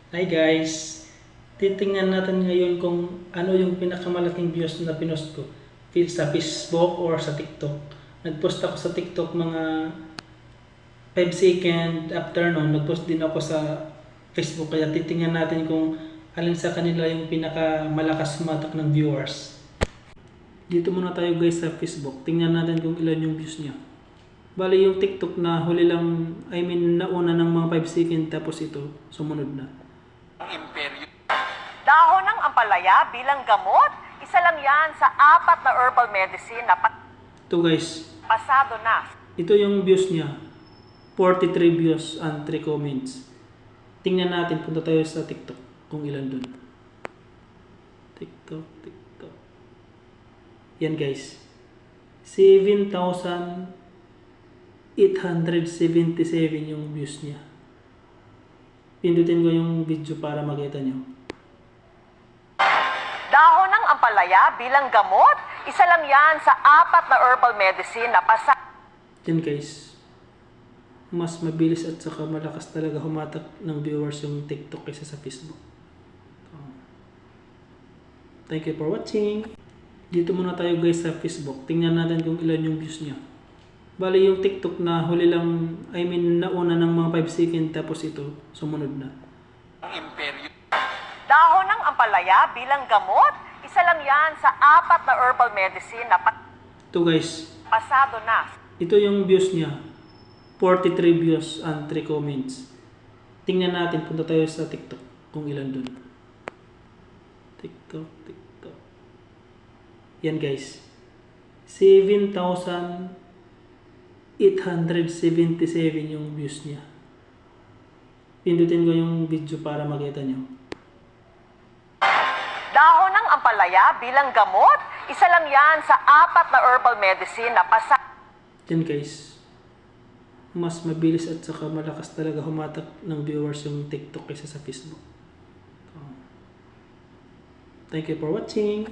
Hi guys! Titingnan natin ngayon kung ano yung pinakamalaking views na pinost ko sa Facebook or sa TikTok. Nagpost ako sa TikTok mga 5 second after nun. Nagpost din ako sa Facebook. Kaya titingnan natin kung alin sa kanila yung pinakamalakas sumatak ng viewers. Dito muna tayo guys sa Facebook. Tingnan natin kung ilan yung views niya. Bali yung TikTok na huli lang, nauna ng mga 5 second tapos ito sumunod na. Dahon ng ampalaya bilang gamot, isa lang yan sa 4 na herbal medicine na Ito guys, pasado na. ito yung views niya. 43 views and 3 comments. Tingnan natin, punta tayo sa TikTok kung ilan dun. TikTok. Yan guys. 7,877 yung views niya. Pindutin ko yung video para makita nyo. Dahon ng ampalaya bilang gamot, isa lang yan sa 4 na herbal medicine na Yan guys. Mas mabilis at saka malakas talaga humatak ng viewers yung TikTok kaysa sa Facebook. Thank you for watching. Dito muna tayo guys sa Facebook. Tingnan natin kung ilan yung views niya. Bali yung TikTok na huli lang, nauna ng mga 5 second tapos ito sumunod na. Dahon ng ampalaya bilang gamot, isa lang yan sa 4 na herbal medicine na Ito guys, pasado na. ito yung views niya. 43 views and 3 comments. Tingnan natin, punta tayo sa TikTok kung ilan dun. TikTok. Yan guys. 7,877 yung views niya. Pindutin ko yung video para makita nyo. Dahon ng ampalaya bilang gamot, isa lang yan sa 4 na herbal medicine na Yan guys. Mas mabilis at saka malakas talaga humatak ng viewers yung TikTok kaysa sa Facebook. Thank you for watching.